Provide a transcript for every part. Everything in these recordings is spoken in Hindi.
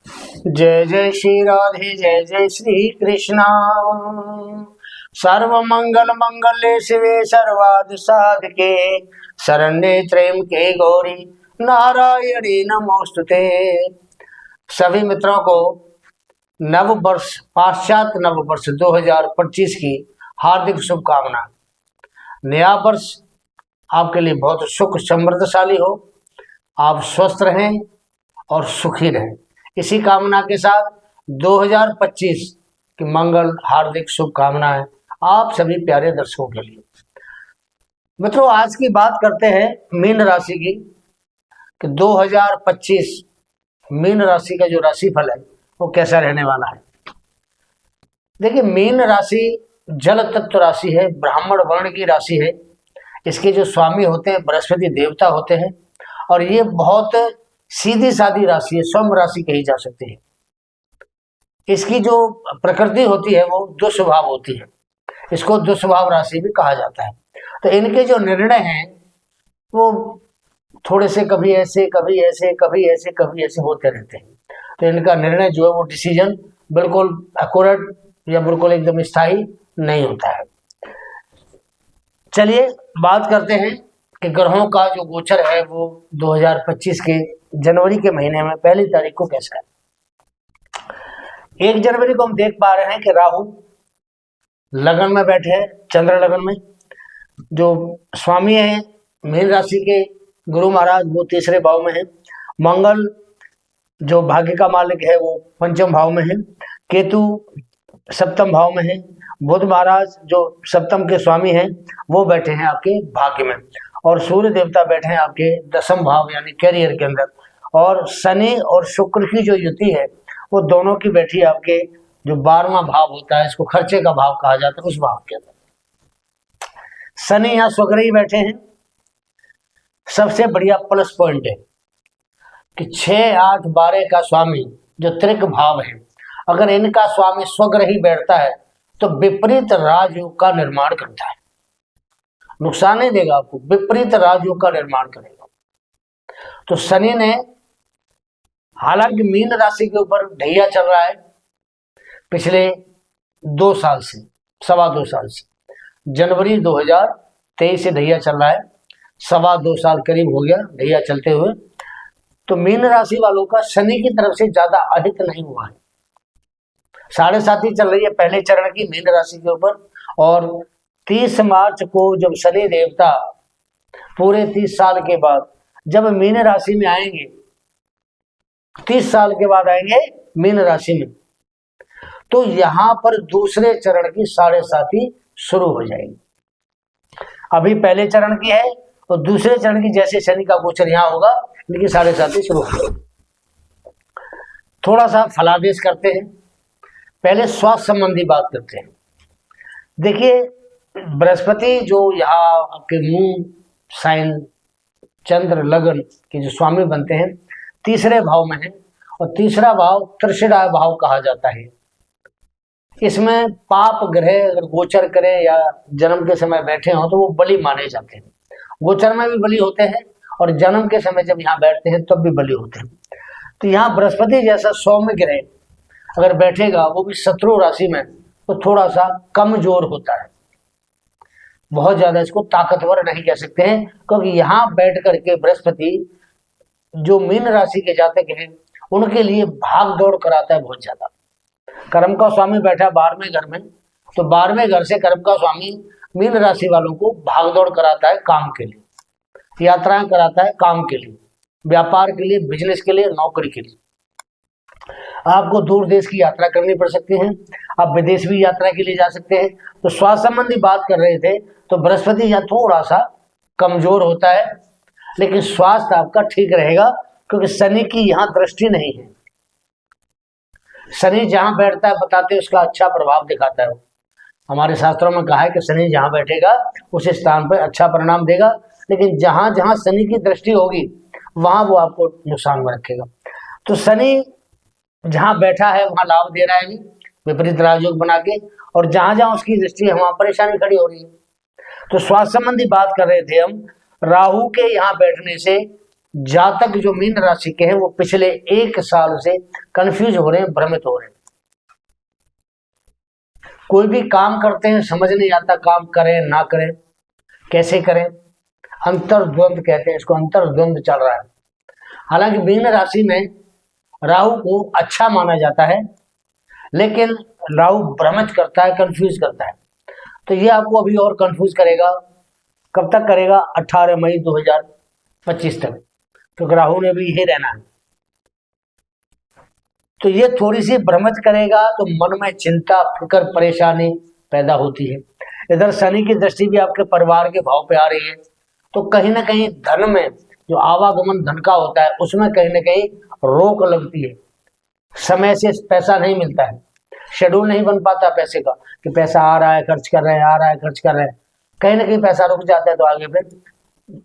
जय जय श्री राधे जय जय श्री कृष्णा। सर्व मंगल मंगल्ये शिवे सर्वार्थ साधके शरण्ये त्र्यंबके गौरी नारायणी नमोस्तुते। सभी मित्रों को नव वर्ष पाश्चात्य नव वर्ष 2025 की हार्दिक शुभकामना। नया वर्ष आपके लिए बहुत सुख समृद्धशाली हो, आप स्वस्थ रहें और सुखी रहें। इसी कामना के साथ 2025 की मंगल हार्दिक शुभकामनाएं आप सभी प्यारे दर्शकों के लिए। मित्रों, आज की बात करते हैं मीन राशि की कि 2025 मीन राशि का जो राशिफल है वो कैसा रहने वाला है। देखिए, मीन राशि जल तत्व राशि है, ब्राह्मण वर्ण की राशि है। इसके जो स्वामी होते हैं बृहस्पति देवता होते हैं और ये बहुत सीधी सादी राशि है, स्वयं राशि कही जा सकती है। इसकी जो प्रकृति होती है वो दुस्वभाव होती है, इसको दुस्वभाव राशि भी कहा जाता है। तो इनके जो निर्णय हैं वो थोड़े से कभी ऐसे कभी ऐसे कभी ऐसे कभी ऐसे होते रहते हैं। तो इनका निर्णय जो है वो डिसीजन बिल्कुल एक्यूरेट या बिल्कुल एकदम स्थायी नहीं होता है। चलिए बात करते हैं कि ग्रहों का जो गोचर है वो 2025 के जनवरी के महीने में पहली तारीख को कैसा है। 1 जनवरी को हम देख पा रहे हैं कि राहु लगन में बैठे हैं, चंद्र लगन में। जो स्वामी है मीन राशि के गुरु महाराज वो तीसरे भाव में है। मंगल जो भाग्य का मालिक है वो पंचम भाव में है। केतु सप्तम भाव में है। बुध महाराज जो सप्तम के स्वामी हैं वो बैठे हैं आपके भाग्य में। और सूर्य देवता बैठे हैं आपके दसम भाव यानी कैरियर के अंदर। और शनि और शुक्र की जो युति है वो दोनों की बैठी है आपके जो 12वां भाव होता है, इसको खर्चे का भाव कहा जाता है, उस भाव के अंदर शनि यहाँ स्वग्रही बैठे हैं। सबसे बढ़िया प्लस पॉइंट है कि 6, 8, 12 का स्वामी जो त्रिक भाव है, अगर इनका स्वामी स्वग्रही बैठता है तो विपरीत राजयोग का निर्माण करता है। नुकसान नहीं देगा आपको, विपरीत राजयोग का निर्माण करेगा। तो शनि ने हालांकि मीन राशि के ऊपर ढैया चल रहा है पिछले 2 साल से, 2.25 साल से, जनवरी 2023 से ढैया चल रहा है। 2.25 साल करीब हो गया ढैया चलते हुए। तो मीन राशि वालों का शनि की तरफ से ज्यादा अहित नहीं हुआ है। 7.5 चल रही है पहले चरण की मीन राशि के ऊपर। और 30 मार्च को जब शनि देवता पूरे 30 साल के बाद जब मीन राशि में आएंगे, 30 साल के बाद आएंगे मीन राशि में, तो यहां पर दूसरे चरण की 7.5 शुरू हो जाएगी। अभी पहले चरण की है और दूसरे चरण की जैसे शनि का गोचर यहां होगा, लेकिन 7.5 शुरू हो जाएगी। थोड़ा सा फलादेश करते हैं। पहले स्वास्थ्य संबंधी बात करते हैं। देखिए, बृहस्पति जो यहाँ आपके मून साइन चंद्र लगन के जो स्वामी बनते हैं तीसरे भाव में है। और तीसरा भाव त्रिशिराय भाव कहा जाता है। इसमें पाप ग्रह अगर गोचर करे या जन्म के समय बैठे हों तो वो बलि माने जाते हैं। गोचर में भी बलि होते हैं और जन्म के समय जब यहाँ बैठते हैं तब भी बलि होते हैं। तो यहाँ बृहस्पति जैसा सौम्य ग्रह अगर बैठेगा वो भी शत्रु राशि में तो थोड़ा सा कमजोर होता है। बहुत ज्यादा इसको ताकतवर नहीं कह सकते हैं, क्योंकि यहाँ बैठ करके बृहस्पति जो मीन राशि के जातक हैं उनके लिए भाग दौड़ कराता है बहुत ज्यादा। कर्म का स्वामी बैठा 12वें घर में, तो 12वें घर से कर्म का स्वामी मीन राशि वालों को भाग दौड़ कराता है काम के लिए, यात्राएं कराता है काम के लिए, व्यापार के लिए, बिजनेस के लिए, नौकरी के लिए। आपको दूर देश की यात्रा करनी पड़ सकती है, आप विदेश भी यात्रा के लिए जा सकते हैं। तो स्वास्थ्य संबंधी बात कर रहे थे तो बृहस्पति यहाँ थोड़ा सा कमजोर होता है, लेकिन स्वास्थ्य आपका ठीक रहेगा क्योंकि शनि की यहाँ दृष्टि नहीं है। शनि जहां बैठता है बताते हैं उसका अच्छा प्रभाव दिखाता है। हमारे शास्त्रों में कहा है कि शनि जहां बैठेगा उस स्थान पर अच्छा परिणाम देगा, लेकिन जहां जहां शनि की दृष्टि होगी वहां वो आपको नुकसान में रखेगा। तो शनि जहां बैठा है वहां लाभ दे रहा है अभी विपरीत राजयोग बना के, और जहां जहां उसकी दृष्टि है वहां परेशानी खड़ी हो रही है। तो स्वास्थ्य संबंधी बात कर रहे थे हम। राहु के यहाँ बैठने से जातक जो मीन राशि के हैं वो पिछले 1 साल से कंफ्यूज हो रहे हैं, भ्रमित हो रहे हैं। कोई भी काम करते हैं समझ नहीं आता, काम करें ना करें, कैसे करें, अंतर्द्वंद कहते हैं इसको, अंतर्द्वंद चल रहा है। हालांकि मीन राशि में राहु को अच्छा माना जाता है, लेकिन राहु भ्रमित करता है, कंफ्यूज करता है। तो ये आपको अभी और कंफ्यूज करेगा। कब तक करेगा? 18 मई 2025 तक, क्योंकि राहु ने भी यही रहना है। तो ये थोड़ी सी भ्रमित करेगा, तो मन में चिंता, फिक्र, परेशानी पैदा होती है। इधर शनि की दृष्टि भी आपके परिवार के भाव पे आ रही है, तो कहीं ना कहीं धन में जो आवागमन धन का होता है उसमें कहीं ना कहीं रोक लगती है। समय से पैसा नहीं मिलता है, शेड्यूल नहीं बन पाता पैसे का, कि पैसा आ रहा है खर्च कर रहे हैं, आ रहा है खर्च कर रहे हैं, कहीं ना कहीं पैसा रुक जाता है, तो आगे फिर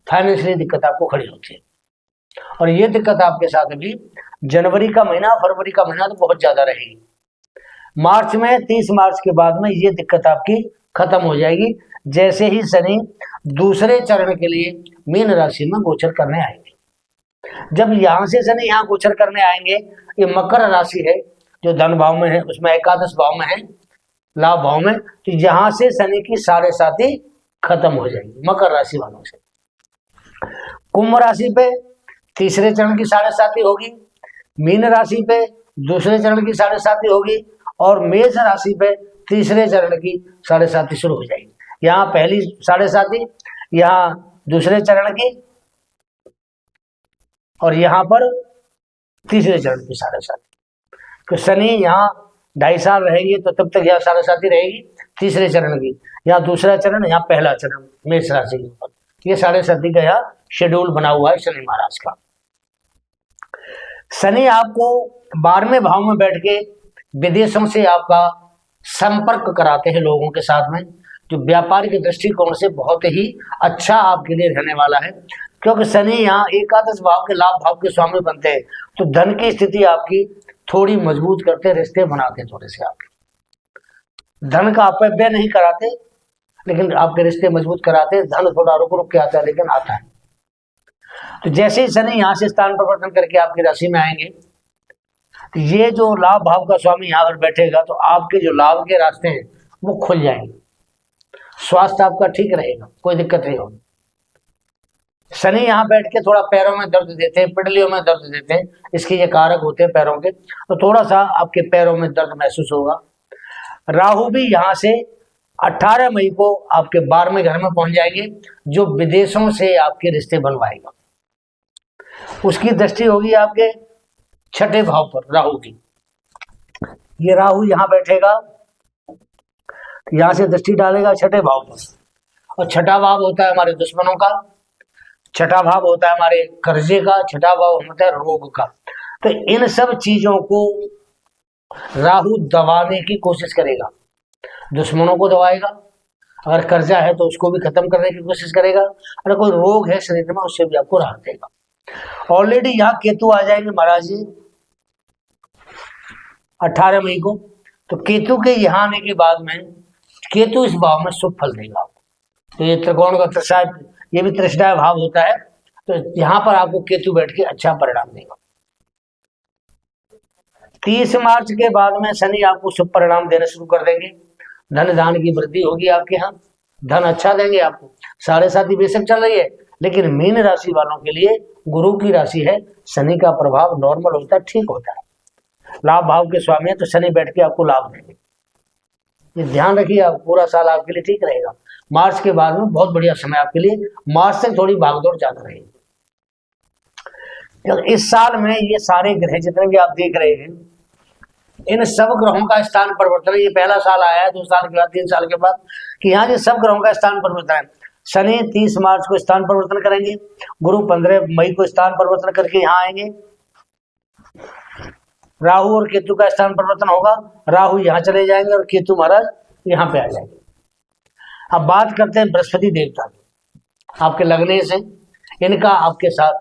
फाइनेंशियली दिक्कत आपको खड़ी होती है। और ये दिक्कत आपके साथ अभी जनवरी का महीना, फरवरी का महीना तो बहुत ज्यादा रहेगी। मार्च में 30 मार्च के बाद में ये दिक्कत आपकी खत्म हो जाएगी, जैसे ही शनि दूसरे चरण के लिए मीन राशि में गोचर करने आएंगे। जब यहां से शनि यहाँ गोचर करने आएंगे, ये मकर राशि है जो धन भाव में है, उसमें एकादश भाव में है, लाभ भाव में, तो यहां से शनि की 7.5 खत्म हो जाएगी मकर राशि वालों से। कुंभ राशि पे तीसरे चरण की 7.5 होगी, मीन राशि पे दूसरे चरण की 7.5 होगी, और मेष राशि पे तीसरे चरण की 7.5 शुरू हो जाएगी। यहाँ पहली 7.5, यहाँ दूसरे चरण की, और यहाँ पर तीसरे चरण की 7.5। तो शनि यहाँ 2.5 साल रहेंगे, तो तब तक यहाँ 7.5 रहेगी तीसरे चरण की, यहाँ दूसरा चरण, यहाँ पहला चरण मेष राशि के ऊपर। ये 7.5 का यहाँ शेड्यूल बना हुआ है शनि महाराज का। शनि आपको 12वें भाव में बैठ के विदेशों से आपका संपर्क कराते हैं लोगों के साथ में, जो व्यापारिक दृष्टिकोण से बहुत ही अच्छा आपके लिए रहने वाला है, क्योंकि शनि यहाँ एकादश भाव के लाभ भाव के स्वामी बनते हैं, तो धन की स्थिति आपकी थोड़ी मजबूत करते, रिश्ते बनाते, थोड़े से आपके धन का अपव्यय नहीं कराते, लेकिन आपके रिश्ते मजबूत कराते। धन थोड़ा रुक रुक के आता है, लेकिन आता है। तो जैसे ही शनि यहाँ से स्थान परिवर्तन करके आपकी राशि में आएंगे, तो ये जो लाभ भाव का स्वामी यहाँ पर बैठेगा, तो आपके जो लाभ के रास्ते हैं वो खुल जाएंगे, स्वास्थ्य आपका ठीक रहेगा, कोई दिक्कत नहीं होगी। शनि यहाँ बैठ के थोड़ा पैरों में दर्द देते हैं, पिंडलियों में दर्द देते हैं, इसके ये कारक होते हैं पैरों के, तो थोड़ा सा आपके पैरों में दर्द महसूस होगा। राहु भी यहाँ से 18 मई को आपके 12वें घर में पहुंच जाएंगे, जो विदेशों से आपके रिश्ते बनवाएगा। उसकी दृष्टि होगी आपके 6ठे भाव पर राहु की। ये राहु यहाँ बैठेगा, यहां से दृष्टि डालेगा 6ठे भाव पर, और 6ठा भाव होता है हमारे दुश्मनों का, 6ठा भाव होता है हमारे कर्जे का, 6ठा भाव होता है रोग का। तो इन सब चीजों को राहु दबाने की कोशिश करेगा, दुश्मनों को दबाएगा, अगर कर्जा है तो उसको भी खत्म करने की कोशिश करेगा, अगर कोई रोग है शरीर में उससे भी आपको राहत देगा। ऑलरेडी यहाँ केतु आ जाएंगे महाराज जी 18 मई को, तो केतु के यहाँ आने के बाद में केतु इस भाव में शुभ फल देगा। तो ये त्रिकोण का त्रिशा, ये भी त्रिशा भाव होता है, तो यहाँ पर आपको केतु बैठ के अच्छा परिणाम देगा। 30 मार्च के बाद में शनि आपको शुभ परिणाम देना शुरू कर देंगे, धन दान की वृद्धि होगी आपके यहाँ, धन अच्छा देंगे आपको। 7.5 बेशक चल रही है, लेकिन मीन राशि वालों के लिए गुरु की राशि है, शनि का प्रभाव नॉर्मल होता है, ठीक होता है। लाभ भाव के स्वामी है, तो शनि बैठ के आपको लाभ देंगे। ये ध्यान रखिए, आप पूरा साल आपके लिए ठीक रहेगा। मार्च के बाद में बहुत बढ़िया समय आपके लिए, मार्च से थोड़ी भागदौड़ ज्यादा रहेगी। इस साल में ये सारे ग्रह जितने भी आप देख रहे हैं, इन सब ग्रहों का स्थान परिवर्तन, ये पहला साल आया है 2 साल के बाद, 3 साल के बाद, कि यहाँ ये सब ग्रहों का स्थान परिवर्तन है। शनि 30 मार्च को स्थान परिवर्तन करेंगे, गुरु 15 मई को स्थान परिवर्तन करके यहाँ आएंगे, राहु और केतु का स्थान परिवर्तन होगा, राहु यहाँ चले जाएंगे और केतु महाराज यहाँ पे आ जाएंगे। अब बात करते हैं बृहस्पति देवता की, आपके लगने से इनका आपके साथ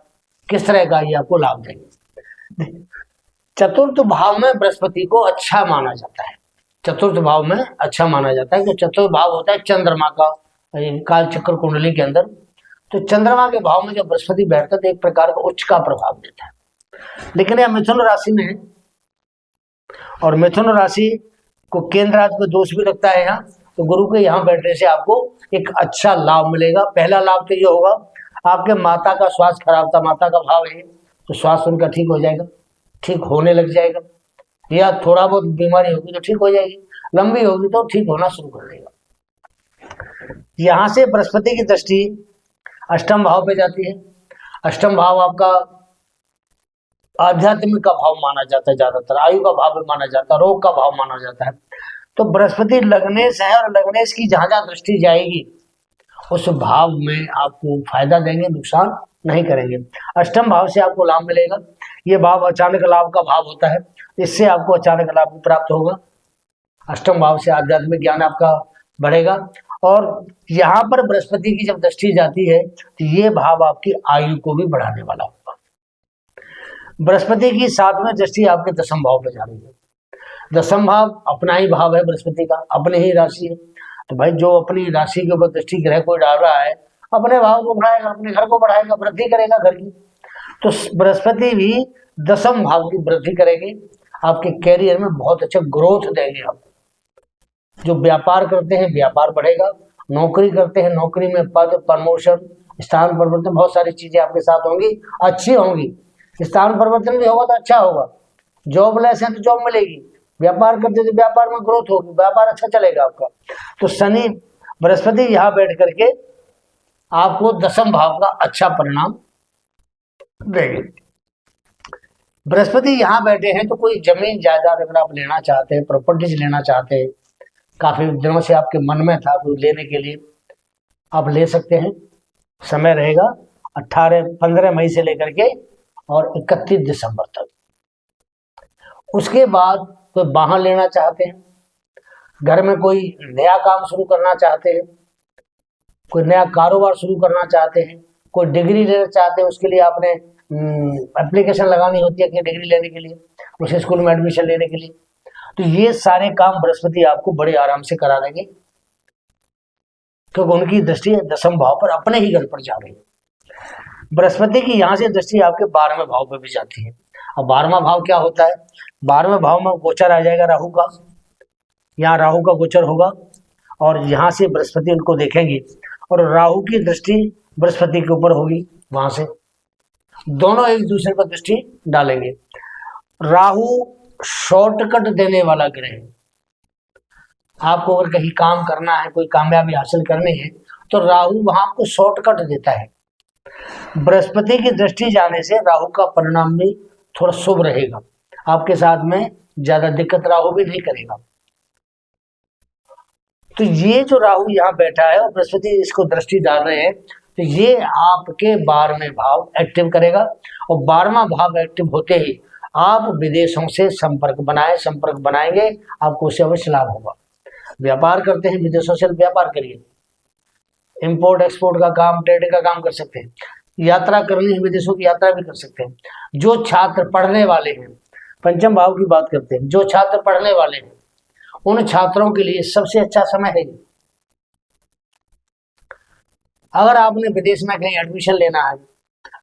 किस तरह का ये आपको लाभ देंगे। चतुर्थ भाव में बृहस्पति को अच्छा माना जाता है, चतुर्थ भाव में अच्छा माना जाता है, कि चतुर्थ भाव होता है चंद्रमा का काल चक्र कुंडली के अंदर, तो चंद्रमा के भाव में जब बृहस्पति बैठता है तो एक प्रकार का उच्च का प्रभाव देता है। लेकिन यह मिथुन राशि में है और मिथुन राशि को केंद्राधिपति दोष भी लगता है यहाँ, तो गुरु के यहाँ बैठने से आपको एक अच्छा लाभ मिलेगा। पहला लाभ तो ये होगा, आपके माता का स्वास्थ्य खराब था, माता का भाव है तो स्वास्थ्य उनका ठीक हो जाएगा, ठीक होने लग जाएगा, या थोड़ा बहुत बीमारी होगी तो ठीक हो जाएगी, लंबी होगी तो ठीक होना शुरू कर देगा। यहाँ से बृहस्पति की दृष्टि अष्टम भाव पे जाती है। अष्टम भाव आपका आध्यात्मिक का भाव माना जाता है, ज्यादातर आयु का भाव भी माना जाता है, रोग का भाव माना जाता है। तो बृहस्पति लग्नेश है और लग्नेश की जहां जहां दृष्टि जाएगी उस भाव में आपको फायदा देंगे, नुकसान नहीं करेंगे। अष्टम भाव से आपको लाभ मिलेगा। ये भाव अचानक लाभ का भाव होता है, इससे आपको अचानक लाभ प्राप्त होगा। अष्टम भाव से आध्यात्मिक ज्ञान आपका बढ़ेगा। और यहाँ पर बृहस्पति की जब दृष्टि जाती है तो ये भाव आपकी आयु को भी बढ़ाने वाला होगा। बृहस्पति की 7वें दृष्टि आपके दशम भाव पे जा रही है। दशम भाव अपना ही भाव है बृहस्पति का, अपनी ही राशि है। तो भाई जो अपनी राशि के ऊपर दृष्टि ग्रह कोई डाल रहा है अपने भाव को बढ़ाएगा, अपने घर को बढ़ाएगा, वृद्धि करेगा घर की। तो बृहस्पति भी दशम भाव की वृद्धि करेंगे, आपके कैरियर में बहुत अच्छा ग्रोथ देंगे। आप जो व्यापार करते हैं व्यापार बढ़ेगा, नौकरी करते हैं नौकरी में पद प्रमोशन स्थान परिवर्तन बहुत सारी चीजें आपके साथ होंगी, अच्छी होंगी। स्थान परिवर्तन भी होगा तो अच्छा होगा, जॉबलेस है तो जॉब मिलेगी, व्यापार करते तो व्यापार में ग्रोथ होगी, व्यापार अच्छा चलेगा आपका। तो शनि बृहस्पति यहाँ बैठ करके आपको दशम भाव का अच्छा परिणाम देंगे। बृहस्पति यहाँ बैठे हैं तो कोई जमीन जायदाद अगर आप लेना चाहते हैं, प्रॉपर्टीज लेना चाहते हैं, काफी दिनों से आपके मन में था कोई लेने के लिए, आप ले सकते हैं। समय रहेगा 15 मई से लेकर के और 31 दिसंबर तक। उसके बाद कोई वाहन लेना चाहते हैं, घर में कोई नया काम शुरू करना चाहते हैं, कोई नया कारोबार शुरू करना चाहते हैं, कोई डिग्री लेना चाहते हैं, उसके लिए आपने एप्लीकेशन लगानी होती है कि डिग्री लेने के लिए, उस स्कूल में एडमिशन लेने के लिए। तो ये सारे काम बृहस्पति आपको बड़े आराम से करा देंगे, क्योंकि उनकी दृष्टि दशम भाव पर अपने ही घर पर जा रही है। बृहस्पति की यहाँ से दृष्टि आपके 12वें भाव पर भी जाती है। अब 12वां भाव क्या होता है? 12वें भाव में गोचर आ जाएगा राहु का, यहाँ राहु का गोचर होगा और यहाँ से बृहस्पति उनको देखेंगे और राहु की दृष्टि बृहस्पति के ऊपर होगी, वहां से दोनों एक दूसरे पर दृष्टि डालेंगे। राहु शॉर्टकट देने वाला ग्रह है। आपको अगर कहीं काम करना है, कोई कामयाबी हासिल करनी है तो राहु वहां आपको शॉर्टकट देता है। बृहस्पति की दृष्टि जाने से राहु का परिणाम भी थोड़ा शुभ रहेगा, आपके साथ में ज्यादा दिक्कत राहु भी नहीं करेगा। तो ये जो राहु यहाँ बैठा है और बृहस्पति इसको दृष्टि डाल रहे हैं, तो ये आपके 12वें भाव एक्टिव करेगा और 12वां भाव एक्टिव होते ही आप विदेशों से संपर्क बनाएंगे, आपको उससे अवश्य लाभ होगा। व्यापार करते हैं विदेशों से व्यापार करिए, इंपोर्ट एक्सपोर्ट का काम, ट्रेडिंग का काम कर सकते हैं, यात्रा करनी है विदेशों की यात्रा भी कर सकते हैं। जो छात्र पढ़ने वाले हैं, पंचम भाव की बात करते हैं, जो छात्र पढ़ने वाले हैं उन छात्रों के लिए सबसे अच्छा समय है। अगर आपने विदेश में कहीं एडमिशन लेना है,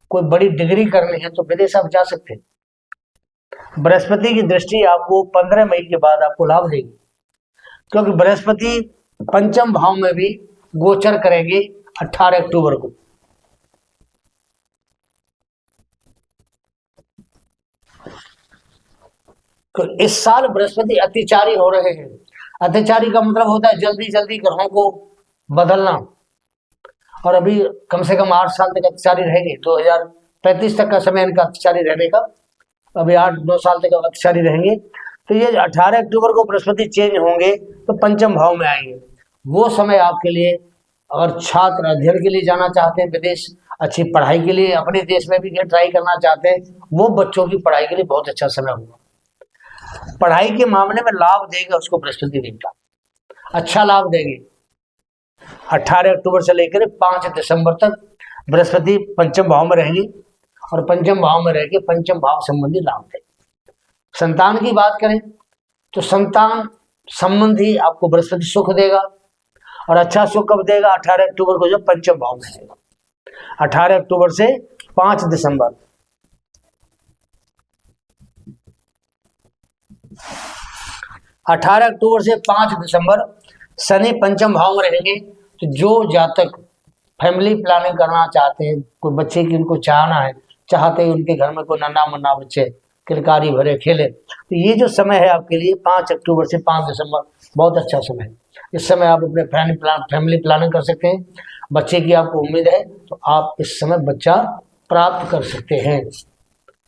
कोई बड़ी डिग्री करनी है तो विदेश आप जा सकते हैं। बृहस्पति की दृष्टि आपको 15 मई के बाद आपको लाभ देगी, क्योंकि बृहस्पति पंचम भाव में भी गोचर करेंगे 18 अक्टूबर को। तो इस साल बृहस्पति अतिचारी हो रहे हैं। अतिचारी का मतलब होता है जल्दी जल्दी ग्रहों को बदलना, और अभी कम से कम 8 साल तक अतिचारी रहेंगे। 2035 तक का समय इनका अतिचारी रहने का, अभी 8-9 साल तक अतिचारी रहेंगे। तो ये 18 अक्टूबर को बृहस्पति चेंज होंगे तो पंचम भाव में आएंगे। वो समय आपके लिए, अगर छात्र अध्ययन के लिए जाना चाहते हैं विदेश, अच्छी पढ़ाई के लिए अपने देश में भी ट्राई करना चाहते हैं, वो बच्चों की पढ़ाई के लिए बहुत अच्छा समय होगा। पढ़ाई के मामले में लाभ देगा उसको बृहस्पति देवता, अच्छा लाभ देंगे। 18 अक्टूबर से लेकर 5 दिसंबर तक बृहस्पति पंचम भाव में रहेंगे और पंचम भाव में रहकर पंचम भाव संबंधी लाभ देंगे। संतान की बात करें तो संतान संबंधी आपको बृहस्पति सुख देगा, और अच्छा सुख कब देगा? 18 अक्टूबर को जब पंचम भाव में रहेगा। 18 अक्टूबर से 5 दिसंबर। 18 अक्टूबर से 5 दिसंबर शनि पंचम भाव में रहेंगे। तो जो जातक फैमिली प्लानिंग करना चाहते हैं, कोई बच्चे की उनको चाहना है, चाहते हैं उनके घर में कोई नन्हा मुन्ना बच्चे किलकारी भरे खेले, तो ये जो समय है आपके लिए 5 अक्टूबर से 5 दिसंबर बहुत अच्छा समय है। इस समय आप अपने फैमिली प्लानिंग कर सकते हैं। बच्चे की आपको उम्मीद है तो आप इस समय बच्चा प्राप्त कर सकते हैं।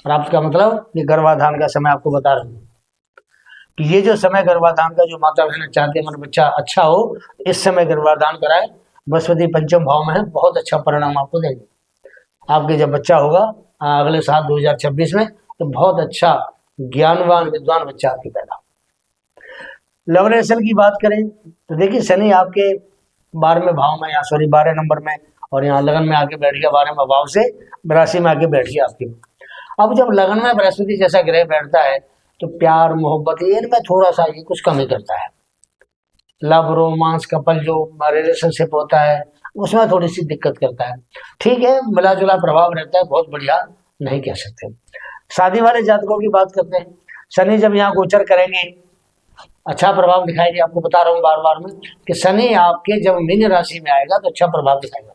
प्राप्त का मतलब ये गर्भाधान का समय आपको बता रहा हूँ कि ये जो समय गर्भाधान का, जो माता बहन चाहते हैं हमारा बच्चा अच्छा हो, इस समय गर्भाधान कराए। बृहस्पति पंचम भाव में है, बहुत अच्छा परिणाम आपको देंगे। आपके जब बच्चा होगा अगले साल 2026 में, तो बहुत अच्छा ज्ञानवान विद्वान बच्चा आपकी पैदा। लग्न रेशन की बात करें तो देखिए शनि आपके 12वें भाव में, या सॉरी 12 नंबर में, और यहाँ लगन में आके बैठ गया 12वें भाव से राशि में आके बैठ गया आपकी। अब जब लगन में बृहस्पति जैसा ग्रह बैठता है तो प्यार मोहब्बत इनमें थोड़ा सा ये कुछ कमी करता है। लव रोमांस कपल जो रिलेशनशिप होता है उसमें थोड़ी सी दिक्कत करता है। ठीक है, मिला जुला प्रभाव रहता है, बहुत बढ़िया नहीं कह सकते। शादी वाले जातकों की बात करते हैं। शनि जब यहाँ गोचर करेंगे अच्छा प्रभाव दिखाएंगे। आपको बता रहा हूँ बार बार में कि शनि आपके जब मीन राशि में आएगा तो अच्छा प्रभाव दिखाएगा,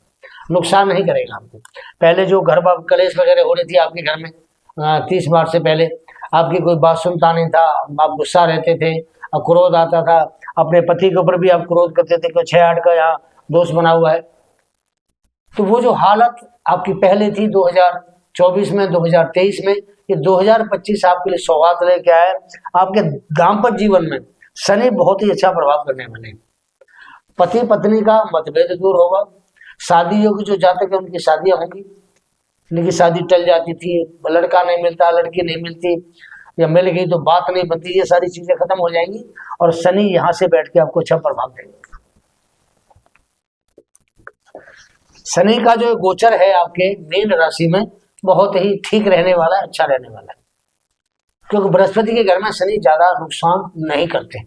नुकसान नहीं करेगा आपको। पहले जो घर कलेश वगैरह हो रही थी आपके घर में 30 मार्च से पहले, आपकी कोई बात सुनता नहीं था, आप गुस्सा रहते थे, क्रोध आता था, अपने पति के ऊपर भी आप क्रोध करते थे कि 6-8 का यहाँ दोष बना हुआ है, तो वो जो हालत आपकी पहले थी 2024 में, 2023 में, ये 2025 आपके लिए सौगात लेके आया है। आपके दाम्पत्य जीवन में शनि बहुत ही अच्छा प्रभाव करने वाले हैं। पति पत्नी का मतभेद दूर होगा। शादी योग्य जो जातक है उनकी शादियां होंगी, जिनकी शादी टल जाती थी, लड़का नहीं मिलता, लड़की नहीं मिलती, या मिल गई तो बात नहीं बनती, ये सारी चीजें खत्म हो जाएंगी और शनि यहाँ से बैठ के आपको अच्छा प्रभाव देंगे। शनि का जो गोचर है आपके मीन राशि में बहुत ही ठीक रहने वाला है, अच्छा रहने वाला है, क्योंकि बृहस्पति के घर में शनि ज्यादा नुकसान नहीं करते।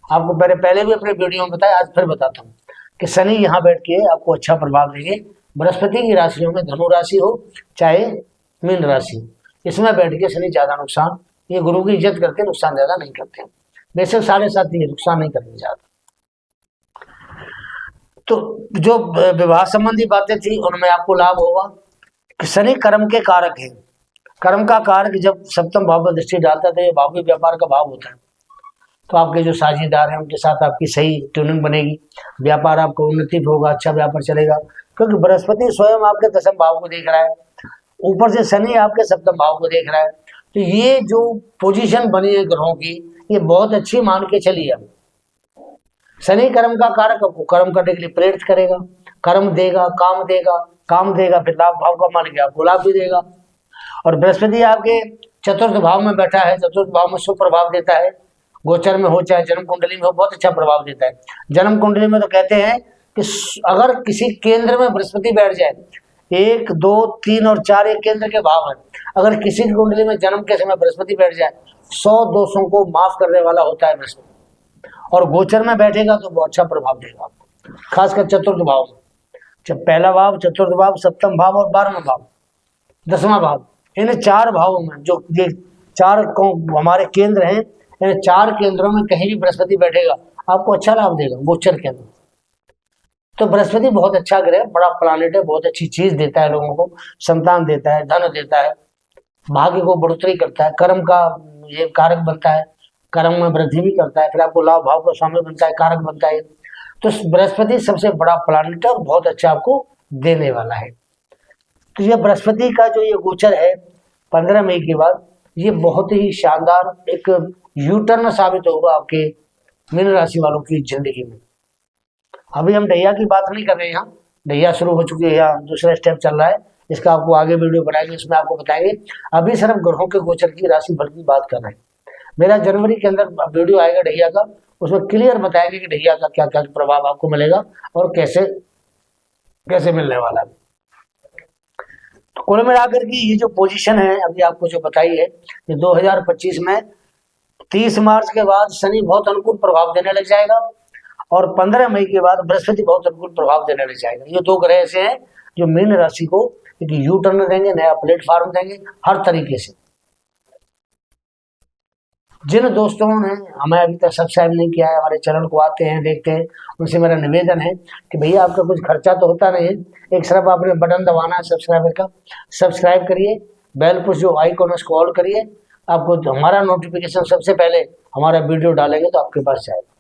आपको पहले भी अपने वीडियो में बताया, आज फिर बताता हूँ कि शनि यहाँ बैठ के आपको अच्छा प्रभाव देंगे। बृहस्पति की राशियों में धनु राशि हो चाहे मीन राशि, इसमें बैठ के शनि ज्यादा नुकसान, ये गुरु की इज्जत करते, नुकसान ज्यादा नहीं करते। बेशक 7.5 नुकसान नहीं करते ज्यादा। तो जो विवाह संबंधी बातें थी उनमें आपको लाभ होगा कि शनि कर्म के कारक है। कर्म का कारक जब सप्तम भाव पर दृष्टि डालता है तो ये भाव भी व्यापार का भाव होता है। तो आपके जो साझेदार हैं उनके साथ आपकी सही ट्यूनिंग बनेगी, व्यापार आपको उन्नति होगा, अच्छा व्यापार चलेगा, क्योंकि बृहस्पति स्वयं आपके 10वें भाव को देख रहा है, ऊपर से शनि आपके सप्तम भाव को देख रहा है। तो ये जो पोजीशन बनी है ग्रहों की, ये बहुत अच्छी मान के चलिए। शनि कर्म का कारक आपको कर्म करने के लिए प्रेरित करेगा, कर्म देगा, काम देगा, काम देगा, फिर लाभ भाव का मान के आपको लाभ भी देगा। और बृहस्पति आपके 4th भाव में बैठा है, 4th भाव में सुप्रभाव देता है, गोचर में हो चाहे जन्म कुंडली में हो, बहुत अच्छा प्रभाव देता है। जन्म कुंडली में तो कहते हैं कि अगर किसी केंद्र में बृहस्पति बैठ जाए, 1, 2, 3 और 4 एक केंद्र के भाव है, अगर किसी की कुंडली में जन्म के समय बृहस्पति बैठ जाए 100 दोषों को माफ करने वाला होता है बृहस्पति, और गोचर में बैठेगा तो बहुत अच्छा प्रभाव देगा आपको, खासकर 4th भाव में। जब पहला भाव, 4th भाव, सप्तम भाव और 12वां भाव, 10वां भाव, इन 4 भावों में जो ये 4 हमारे केंद्र हैं, इन 4 केंद्रों में कहीं भी बृहस्पति बैठेगा आपको अच्छा लाभ देगा गोचर के अंदर। तो बृहस्पति बहुत अच्छा ग्रह, बड़ा प्लानेट है, बहुत अच्छी चीज देता है लोगों को, संतान देता है, धन देता है, भाग्य को बढ़ोतरी करता है, कर्म का ये कारक बनता है, कर्म में वृद्धि भी करता है, फिर आपको लाभ भाव का स्वामी बनता है, कारक बनता है। तो बृहस्पति सबसे बड़ा प्लानेट है और बहुत अच्छा आपको देने वाला है। तो ये बृहस्पति का जो ये गोचर है 15 मई के बाद, ये बहुत ही शानदार एक यूटर्न साबित होगा आपके मीन राशि वालों की जिंदगी में। अभी हम ढैया की बात नहीं कर रहे हैं, यहाँ ढैया शुरू हो चुकी है, यहाँ दूसरा स्टेप चल रहा है, इसका आपको आगे वीडियो बनाएंगे, इसमें आपको बताएंगे। अभी सिर्फ ग्रहों के गोचर की राशि भर की बात कर रहे हैं। मेरा जनवरी के अंदर वीडियो आएगा ढैया का, उसमें क्लियर बताएंगे कि ढैया का क्या क्या प्रभाव आपको मिलेगा और कैसे कैसे मिलने वाला है। तो कुल मिलाकर की ये जो पोजीशन है अभी आपको जो बताई है, कि 2025 में 30 मार्च के बाद शनि बहुत अनुकूल प्रभाव देने लग जाएगा, और 15 मई के बाद बृहस्पति बहुत अनुकूल प्रभाव देने लग जाएगा। ये 2 ग्रह ऐसे हैं जो मीन राशि को एक यू टर्न देंगे, नया प्लेटफॉर्म देंगे हर तरीके से। जिन दोस्तों ने हमें अभी तक सब्सक्राइब नहीं किया है, हमारे चैनल को आते हैं देखते हैं, उनसे मेरा निवेदन है कि भैया आपका कुछ खर्चा तो होता नहीं है, एक सिर्फ आपने बटन दबाना है सब्सक्राइबर का, सब्सक्राइब करिए, बेल पर जो आइकॉन है उसको ऑल करिए, आपको हमारा नोटिफिकेशन सबसे पहले हमारा वीडियो डालेंगे तो आपके पास जाएगा।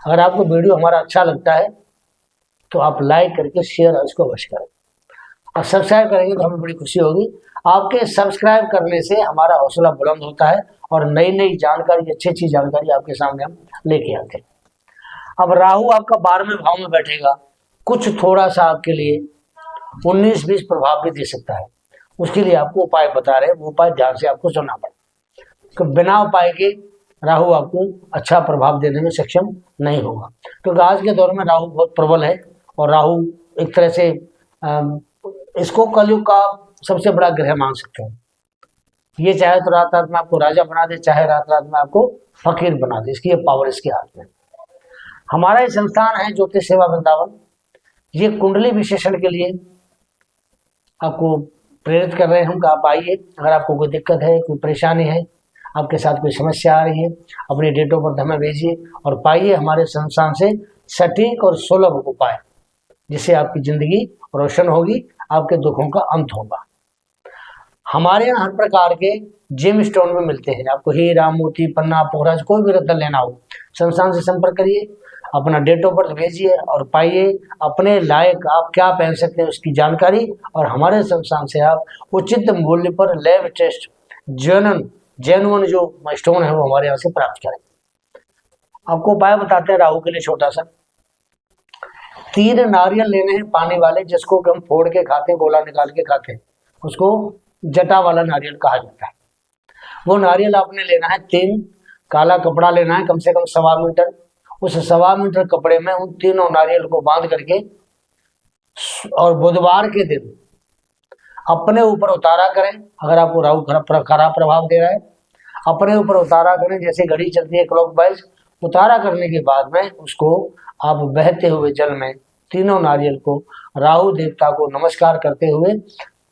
अगर आपको वीडियो हमारा अच्छा लगता है तो आप लाइक करके शेयर उसको अवश्य करें, और सब्सक्राइब करेंगे तो हमें बड़ी खुशी होगी। आपके सब्सक्राइब करने से हमारा हौसला बुलंद होता है और नई नई जानकारी, अच्छी अच्छी जानकारी आपके सामने हम लेके आते हैं। अब राहु आपका 12वें भाव में बैठेगा, कुछ थोड़ा सा आपके लिए 19-20 प्रभाव भी दे सकता है। उसके लिए आपको उपाय बता रहे हैं, वो उपाय ध्यान से आपको सुनना पड़ेगा, तो बिना उपाय के राहु आपको अच्छा प्रभाव देने में सक्षम नहीं होगा, क्योंकि आज के दौर में राहु बहुत प्रबल है। और राहु एक तरह से इसको कलयुग का सबसे बड़ा ग्रह मान सकते हैं। ये चाहे तो रात रात में आपको राजा बना दे, चाहे रात रात में आपको फकीर बना दे, इसकी ये पावर इसके हाथ में। हमारा ये संस्थान है ज्योतिष सेवा वृंदावन, ये कुंडली विशेषण के लिए आपको प्रेरित कर रहे हैं हम कि आप आइए। अगर आपको कोई दिक्कत है, कोई परेशानी है, आपके साथ कोई समस्या आ रही है, अपनी डेट ऑफ बर्थ हमें भेजिए और पाइए हमारे संस्थान से सटीक और सुलभ उपाय, जिससे आपकी जिंदगी रोशन होगी, आपके दुखों का अंत होगा। हमारे यहाँ हर प्रकार के जेम स्टोन में मिलते हैं। आपको हीरा, मोती, पन्ना, पोखराज, कोई भी रत्न लेना हो, संस्थान से संपर्क करिए, अपना डेट ऑफ बर्थ भेजिए और पाइए अपने लायक आप क्या पहन सकते हैं उसकी जानकारी, और हमारे संस्थान से आप उचित मूल्य पर लैब टेस्ट जेन्युइन जो स्टोन है वो हमारे यहाँ से प्राप्त करें। आपको उपाय बताते हैं राहु के लिए छोटा सा। 3 नारियल लेने हैं पानी वाले, जिसको हम फोड़ के खाते हैं, गोला निकाल के खाते हैं, उसको जटा वाला नारियल कहा जाता है। वो नारियल आपने लेना है 3, काला कपड़ा लेना है कम से कम 1.25 मीटर। उस 1.25 मीटर कपड़े में उन तीनों नारियल को बांध करके और बुधवार के दिन अपने ऊपर उतारा करें। अगर आपको राहु खराब प्रभाव दे रहा है, अपने ऊपर उतारा करें, जैसे घड़ी चलती है क्लॉकवाइज। उतारा करने के बाद में उसको आप बहते हुए जल में तीनों नारियल को राहु देवता को नमस्कार करते हुए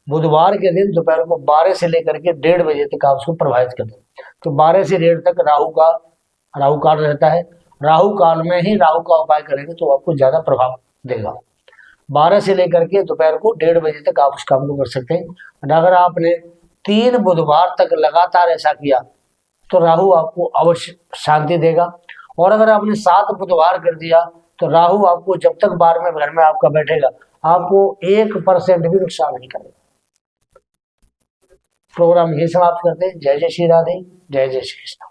बुधवार के दिन दोपहर को 12 से लेकर के 1:30 बजे तक आप उसको प्रभावित कर दें। तो 12 से 1:30 तक राहु काल रहता है। राहु काल में ही राहु का उपाय करेंगे तो आपको ज्यादा प्रभाव देगा। 12 से लेकर के दोपहर को 1:30 बजे तक आप उस काम को कर सकते हैं। अगर आपने 3 बुधवार तक लगातार ऐसा किया तो राहु आपको अवश्य शांति देगा। और अगर आपने 7 बुधवार कर दिया तो राहु आपको जब तक बार में घर में आपका बैठेगा, आपको 1% भी नुकसान नहीं करेगा। प्रोग्राम यही समाप्त करते हैं। जय जय श्री राधे, जय जय श्री कृष्ण।